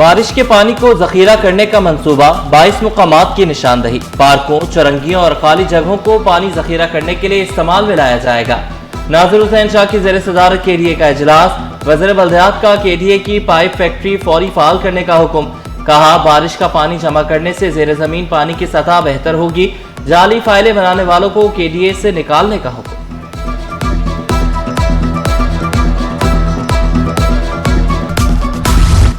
بارش کے پانی کو ذخیرہ کرنے کا منصوبہ 22 مقامات کی نشاندہی، پارکوں، چرنگیوں اور خالی جگہوں کو پانی ذخیرہ کرنے کے لیے استعمال میں لایا جائے گا۔ ناظر حسین شاہ کی زیر صدارت KDA کا اجلاس، وزیر بلدیات کا KDA کی پائپ فیکٹری فوری فعال کرنے کا حکم، کہا بارش کا پانی جمع کرنے سے زیر زمین پانی کی سطح بہتر ہوگی، جعلی فائلیں بنانے والوں کو KDA سے نکالنے کا حکم۔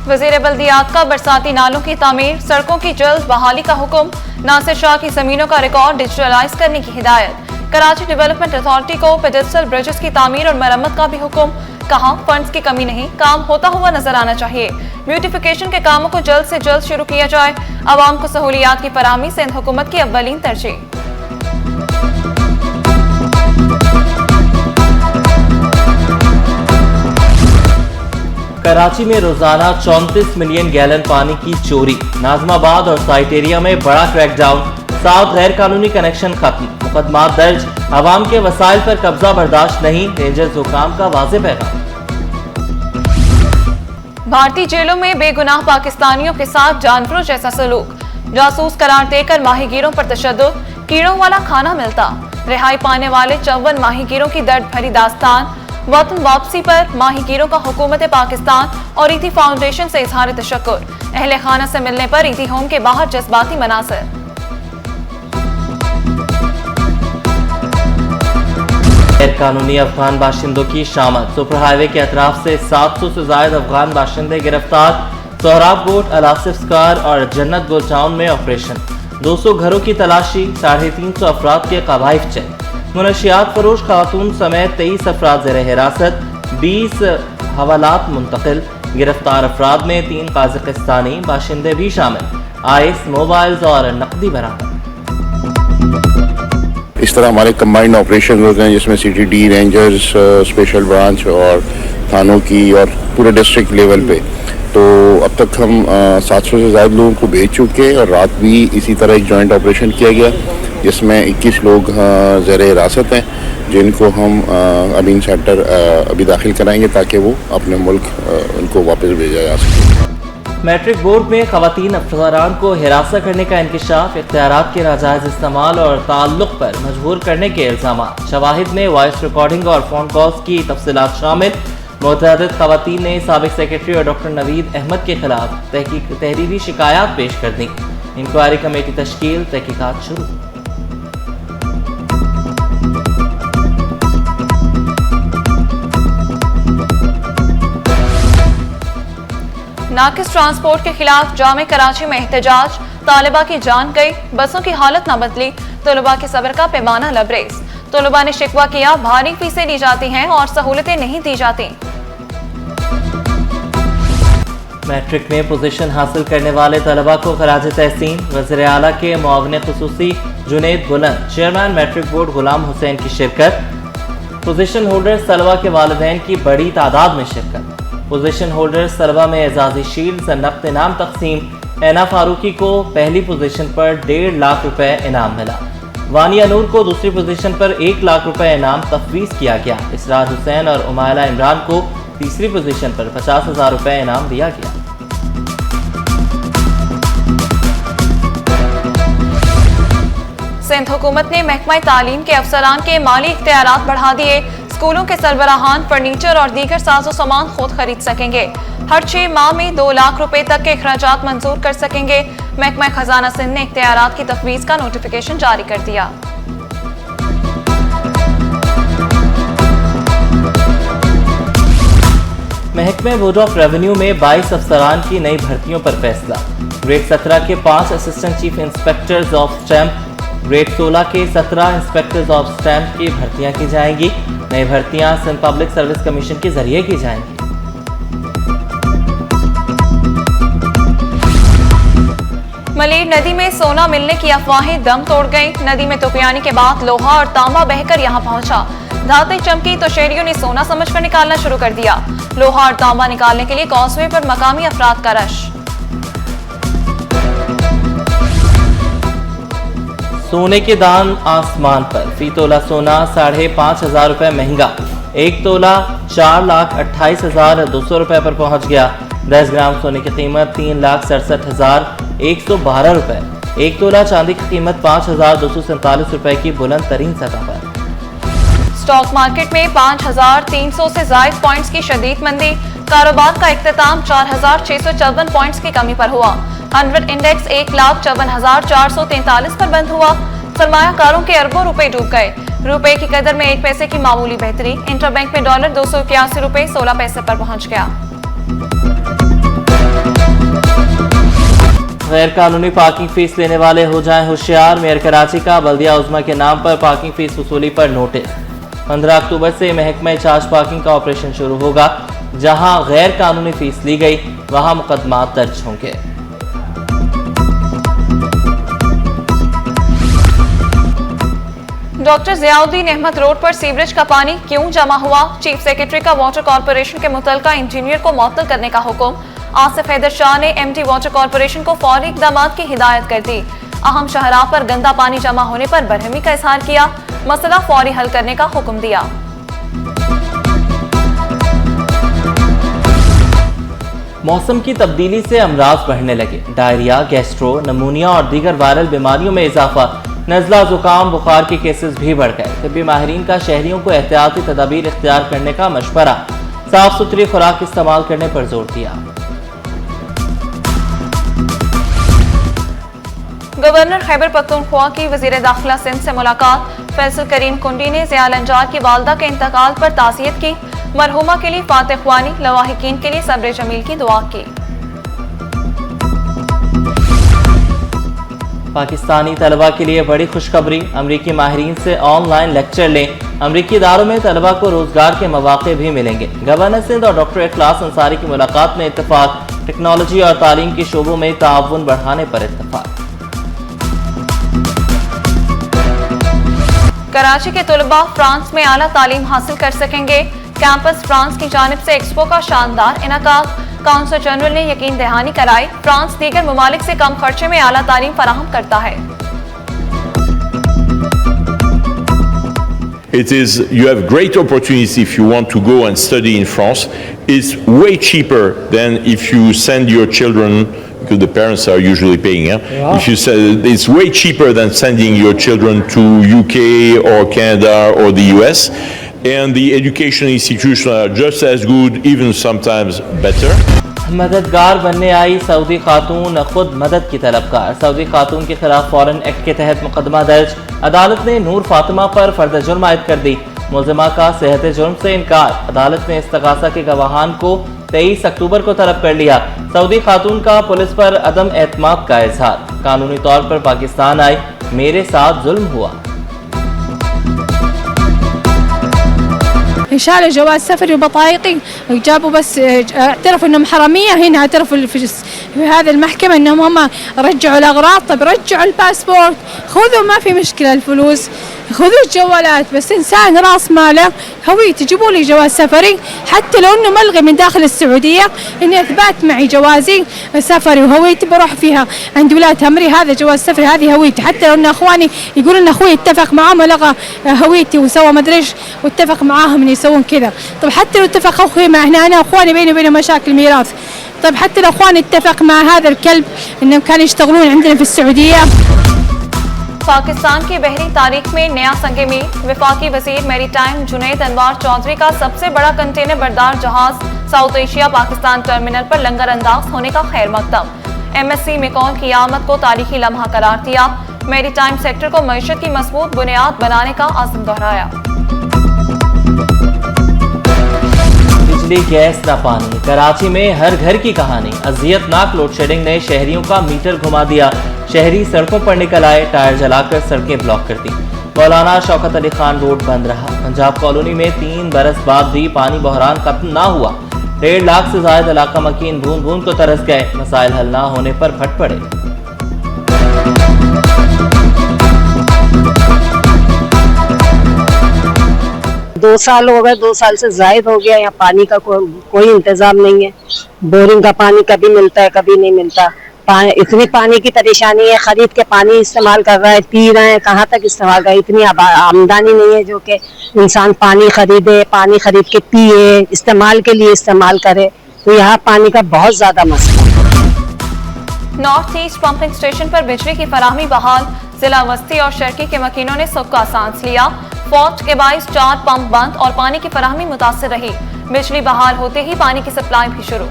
وزیر بلدیات کا برساتی نالوں کی تعمیر، سڑکوں کی جلد بحالی کا حکم، ناصر شاہ کی زمینوں کا ریکارڈ ڈیجیٹلائز کرنے کی ہدایت، کراچی ڈیولپمنٹ اتھارٹی کو پیڈسٹل برجز کی تعمیر اور مرمت کا بھی حکم، کہا فنڈز کی کمی نہیں، کام ہوتا ہوا نظر آنا چاہیے، بیوٹیفیکیشن کے کاموں کو جلد سے جلد شروع کیا جائے، عوام کو سہولیات کی فراہمی سندھ حکومت کی اولین ترجیح۔ کراچی میں روزانہ 34 ملین گیلن پانی کی چوری، ناظم آباد اور سائٹ ایریا میں بڑا کریک ڈاؤن، 7 غیر قانونی کنیکشن ختم، مقدمات درج، عوام کے وسائل پر قبضہ برداشت نہیں، رینجرز حکام کا واضح پیغام۔ بھارتی جیلوں میں بے گناہ پاکستانیوں کے ساتھ جانوروں جیسا سلوک، جاسوس قرار دے کر ماہی گیروں پر تشدد، کیڑوں والا کھانا ملتا، رہائی پانے والے 54 ماہی گیروں کی درد بھری داستان، وطن واپسی پر ماہی گیروں کا حکومت پاکستان اور ایتھی فاؤنڈیشن سے اظہار تشکر، اہل خانہ سے ملنے پر ایتھی ہوم کے باہر جذباتی مناظر۔ غیر قانونی افغان باشندوں کی شامت، سپر ہائی وے کے اطراف سے 700 سے زائد افغان باشندے گرفتار، سہراب گوٹ، الاصف سکار اور جنت گو ٹاؤن میں آپریشن، 200 گھروں کی تلاشی، 350 افراد کے قوائف چیک، منشیات فروش خاتون سمیت 23 افراد زیر حراست، 20 حوالات منتقل، گرفتار افراد میں 3 قازقستانی باشندے بھی شامل، آئس، موبائلز اور نقدی برآمد۔ اس طرح ہمارے کمبائنڈ آپریشن ہوتے ہیں جس میں CTD، رینجرز، اسپیشل برانچ اور تھانوں کی اور پورے ڈسٹرکٹ لیول پہ، تو اب تک ہم 700 سے زائد لوگوں کو بھیج چکے، اور رات بھی اسی طرح ایک جوائنٹ آپریشن کیا گیا جس میں 21 لوگ زیر حراست ہیں، جن کو ہم ابین سینٹر ابھی داخل کرائیں گے تاکہ وہ اپنے ملک ان کو واپس بھیجا جا سکے۔ میٹرک بورڈ میں خواتین افسران کو ہراساں کرنے کا انکشاف، اختیارات کے ناجائز استعمال اور تعلق پر مجبور کرنے کے الزامات، شواہد میں وائس ریکارڈنگ اور فون کالز کی تفصیلات شامل، متعدد خواتین نے سابق سیکرٹری اور ڈاکٹر نوید احمد کے خلاف تحریری شکایات پیش کر دیں، انکوائری کمیٹی تشکیل، تحقیقات شروع۔ ناقص ٹرانسپورٹ کے خلاف جامع کراچی میں احتجاج، طالبہ کی جان گئی، بسوں کی حالت نہ بدلی، طلبہ کے صبر کا پیمانہ لبریز، طلبہ نے شکوہ کیا بھاری فیسیں لی جاتی ہیں اور سہولتیں نہیں دی جاتی۔ میٹرک میں پوزیشن حاصل کرنے والے طلبہ کو خراج تحسین، وزیر اعلیٰ کے معاون خصوصی جنید بلند، چیئرمین میٹرک بورڈ غلام حسین کی شرکت، پوزیشن ہولڈرز طلبہ کے والدین کی بڑی تعداد میں شرکت، پوزیشن ہولڈرز طلبہ میں اعزازی شیلڈز اور نقد انعام تقسیم، اینا فاروقی کو پہلی پوزیشن پر 1.5 لاکھ روپے انعام ملا، وانیہ نور کو دوسری پوزیشن پر 1 لاکھ روپے انعام تفویض کیا گیا، اسرار حسین اور امائلہ عمران کو تیسری پوزیشن پر 50,000 روپے انعام دیا گیا۔ سندھ حکومت نے محکمہ تعلیم کے افسران کے مالی اختیارات بڑھا دیے، اسکولوں کے سربراہان فرنیچر اور دیگر ساز و سامان خود خرید سکیں گے، ہر 6 ماہ میں 2 لاکھ روپے تک کے اخراجات منظور کر سکیں گے، محکمہ خزانہ سندھ نے اختیارات کی تفویض کا نوٹیفیکیشن جاری کر دیا۔ محکمہ بورڈ آف ریونیو میں 22 افسران کی نئی بھرتیوں پر فیصلہ، گریڈ 17 کے 5 assistant chief inspectors of stamp, grade 16 کے 17 انسپیکٹرز آف اسٹیمپ کی بھرتیاں کی جائیں گی، نئی بھرتیاں سندھ پبلک سروس کمیشن کے ذریعے کی جائیں گی۔ ملیر ندی میں سونا ملنے کی افواہیں دم توڑ گئیں، ندی میں طوفانی کے بعد لوہا اور تانبا بہہ کر یہاں پہنچا، دھاتیں چمکی تو شہریوں نے سونا سمجھ کر نکالنا شروع کر دیا، لوہا اور تانبا نکالنے کے لیے کاسوے پر مقامی افراد کا رش۔ سونے کے دان آسمان پر، فی تولہ سونا 5,500 روپے مہنگا، 1 تولہ 4,28,200 روپے پر پہنچ گیا، 10 ग्राम सोने की कीमत 3,67,112 रुपए, 1 तोला चांदी की कीमत 5,247 रुपए की बुलंद तरीन सतह पर। स्टॉक मार्केट में 5,300 से जायद पॉइंट्स की शदीद मंदी, कारोबार का इख्तिताम 4,654 पॉइंट्स की कमी पर हुआ। 100 इंडेक्स 1,54,443 पर बंद हुआ। सरमायाकारों के अरबों रुपए डूब गए। रुपए की कदर में 1 पैसे की मामूली बेहतरी। इंटरबैंक में डॉलर 281 रुपए 16 पैसे पर पहुंच गया। गैर कानूनी पार्किंग फीस लेने वाले हो जाएं होशियार। मेयर कराची का बल्दिया उज़्मा के नाम पर पार्किंग फीस वसूली पर नोटिस। 15 अक्टूबर से महकमा चार्ज पार्किंग का ऑपरेशन शुरू होगा। जहां गैर कानूनी फीस ली गई वहां मुकदमा दर्ज होंगे। डॉक्टर ज़ियाउद्दीन अहमद रोड पर सीवरेज का पानी क्यों जमा हुआ? चीफ सेक्रेटरी का वाटर कॉर्पोरेशन के मुतल्लिका इंजीनियर को मुअत्तल करने का हुक्म। आसिफ हैदर शाह ने एमडी वाटर कॉर्पोरेशन को फौरी इक़दामात की हिदायत कर दी। अहम शाहराह पर गंदा पानी जमा होने पर बरहमी का इजहार किया। मसला फौरी हल करने का हुक्म दिया। मौसम की तब्दीली से अमराज बढ़ने लगे। डायरिया, गैस्ट्रो, नमूनिया और दीगर वायरल बीमारियों में इजाफा। नज़ला, जुकाम, बुखार के केसेस भी बढ़ गए। तिब्बी माहिरीन का शहरियों को एहतियाती तदाबीर इख्तियार करने का मशवरा। साफ सुथरी खुराक इस्तेमाल करने पर जोर दिया। गवर्नर खैबर पख्तूनख्वा की वज़ीर दाखिला सिंध से मुलाकात। फैसल करीम कुंडी ने ज़ियाल अंजार की वालदा के इंतकाल पर ताज़ियत की। मरहुमा के लिए फातिह ख्वानी, लवाहिकीन के लिए सब्र जमील की दुआ की। पाकिस्तानी तलबा के लिए बड़ी खुशखबरी। अमरीकी माहिरीन से ऑनलाइन लेक्चर लें। अमरीकी इदारों में तलबा को रोजगार के मौके भी मिलेंगे। गवर्नर सिंध और डॉक्टर इखलास अंसारी की मुलाकात में इत्तेफाक। टेक्नोलॉजी और तालीम के शोबों में ताउन बढ़ाने पर इत्तेफाक। कराची के तलबा फ्रांस में आला तालीम हासिल कर सकेंगे। कैंपस फ्रांस की जानिब से एक्सपो का शानदार इनकाद। काउंसिल जनरल ने यकीन दहानी कराई, फ्रांस दीगर ममालिक से कम खर्चे में आला तालीम फराहम करता है। You have great opportunities if you want to go and study in France. It's way cheaper than if you send your children, because the parents are usually paying. If you say, it's way cheaper than sending your children to UK or Canada or the US. And the education institutions are just as good, even sometimes better. मददगार बनने आई Saudi खातून खुद मदद की तलबगार। Saudi खातून के खिलाफ foreign act के तहत मुकदमा दर्ज। अदालत ने नूर फातिमा पर फर्द जुर्म आयद कर दी। मुलजिमा का सेहत जुर्म से इनकार। अदालत ने इस्तगासा के गवाहान को 23 अक्टूबर को तलब कर लिया। सऊदी खातून का पुलिस पर अदम एतमाद का इजहार। कानूनी तौर पर पाकिस्तान आई, मेरे साथ जुल्म हुआ। شالوا جواز سفري وبطايقي وجابوا بس اعترفوا انهم حراميه. هنا اعترفوا في هذه المحكمه انهم هم رجعوا الاغراض. طب رجعوا الباسبورت، خذوا ما في مشكله الفلوس، خذوا الجوالات، بس انسان راس ماله هويتي جيبوا لي جواز سفري حتى لو انه ملغي من داخل السعوديه، اني اثبات معي جوازي سفري وهويتي بروح فيها عند ولايه امري. هذا جواز سفري، هذه هويتي، حتى لو ان اخواني يقولون ان اخوي اتفق معاهم ولغى هويتي وسوى ما ادري ايش واتفق معاهم ان يسوون كذا. طب حتى لو اتفق اخوي مع هنا انا اخواني بيني وبينهم مشاكل ميراث. طب حتى لو اخواني اتفق مع هذا الكلب انهم كانوا يشتغلون عندنا في السعوديه. पाकिस्तान की बहरी तारीख में नया संगे मील। वफाकी वजीर मेरी टाइम जुनैद अनवार चौधरी का सबसे बड़ा कंटेनर बरदार जहाज साउथ एशिया पाकिस्तान टर्मिनल पर लंगर अंदाज होने का खैर मकदम। MSC मेकॉन की आमद को तारीखी लम्हा करार दिया। मेरी टाइम सेक्टर को मईशत की मजबूत बुनियाद बनाने का आज़म दोहराया। बिजली, गैस न पानी, कराची में हर घर की कहानी। अजियतनाक लोड शेडिंग ने शहरियों का मीटर घुमा दिया। शहरी सड़कों पर निकल आए, टायर जलाकर सड़कें ब्लॉक कर दी। मौलाना शौकत अली खान रोड बंद रहा। पंजाब कॉलोनी में 3 बरस बाद भी पानी बहरान खत्म ना हुआ। 1.5 लाख से ज्यादा इलाका मकीन बूंद बूंद को तरस गए। मसाइल हल ना होने पर फट पड़े। 2 साल हो गए, 2 साल से जायद हो गया। यहाँ पानी का कोई इंतजाम नहीं है। बोरिंग का पानी कभी मिलता है, कभी नहीं मिलता। इतनी पानी की परेशानी है, खरीद के पानी इस्तेमाल कर रहे हैं, पी रहे हैं, कहाँ तक इस्तेमाल करें। इतनी आमदनी नहीं है जो कि इंसान पानी खरीदे, पानी खरीद के पिए, इस्तेमाल के लिए इस्तेमाल करे। तो यहाँ पानी का बहुत ज्यादा मसला है। नॉर्थ ईस्ट पंपिंग स्टेशन पर बिजली की फराहमी बहाल, जिला वस्ती और शर्की के मकीनों ने सुख का सांस लिया। फॉल्ट के बाइस 4 पंप बंद और पानी की फराहमी मुतासिर रही। बिजली बहाल होते ही पानी की सप्लाई भी शुरू।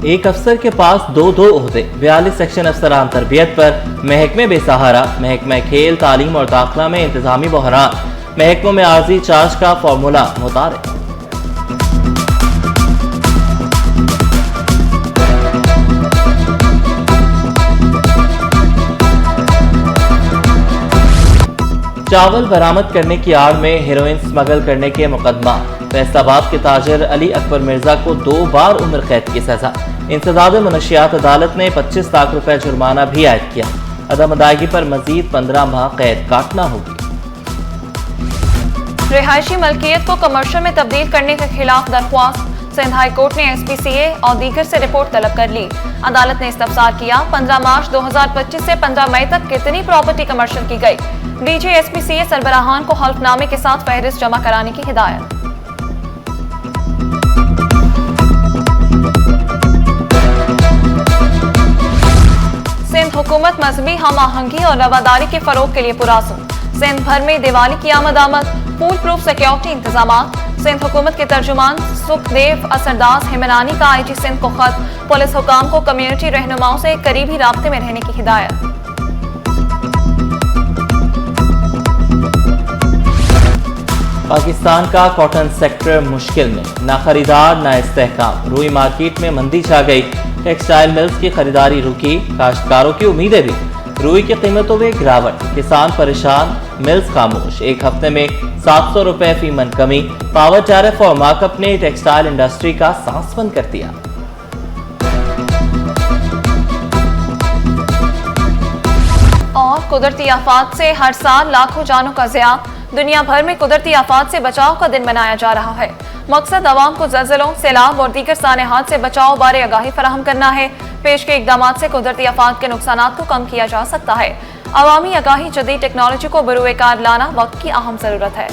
एक अफसर के पास दो ओहदे, 42 सेक्शन अफसरान तरबियत पर, महकमे बेसहारा। महकमा खेल, तालीम और दाखिला में इंतजामी बहरान, महकमों में आर्जी चार्ज का फार्मूला मुतारिफ। चावल बरामद करने की आड़ में हेरोइन स्मगल करने के मुकदमा, फैसलाबाद के ताजिर अली अकबर मिर्जा को 2 बार उम्र कैद की सजा। इंसदाद मनशियात अदालत ने 25 लाख रुपए जुर्माना भी आयद किया। अदम अदायगी पर मजीद 15 माह कैद काटना होगी। रिहायशी मलकियत को कमर्शियल में तब्दील करने के खिलाफ दरख्वास्त, सिंध हाई कोर्ट ने SPCA और दीगर से रिपोर्ट तलब कर ली। अदालत ने इस्तफसार किया 15 मार्च 2025 से 15 मई तक कितनी प्रॉपर्टी कमर्शियल की गई। DG SPCA सरबराहान को हल्फनामे के साथ फहरिस्त जमा कराने की हिदायत। सिंध हुकूमत मजहबी हम आहंगी और रवादारी के फरोग के लिए पुरासुम। सिंध भर में दिवाली की आमद, फूल प्रूफ सिक्योरिटी इंतजाम। सिंध हुकूमत के तर्जुमान सुखदेव असरदास हिमनानी का IG सिंध को खत, पुलिस हुकाम को कम्युनिटी रहनुमाओं से करीबी राब्ते में रहने की हिदायत। पाकिस्तान का कॉटन सेक्टर मुश्किल में, ना खरीदार ना इस्तेहकाम। रुई मार्केट में मंदी छा गई, टेक्सटाइल मिल्स की खरीदारी रुकी, काश्तकारों की उम्मीदें भी। रुई की कीमतों में गिरावट, किसान परेशान, मिल्स खामोश। एक हफ्ते में 700 रुपए फी मन कमी। पावर टैरिफ और मार्कअप ने टेक्सटाइल इंडस्ट्री का सांस बंद कर दिया। और कुदरती आफात से हर साल लाखों जानों का ज़िया। दुनिया भर में कुदरती आफात से बचाव का दिन मनाया जा रहा है। मकसद आवाम को ज़लज़लों, सैलाब और दीगर सानेहात से बचाव बारे आगाही फराहम करना है। पेश के इक़दामात से कुदरती आफात के नुकसानात को कम किया जा सकता है। अवामी आगाही जदीद टेक्नोलॉजी को बरूए कार लाना वक्त की अहम ज़रूरत है।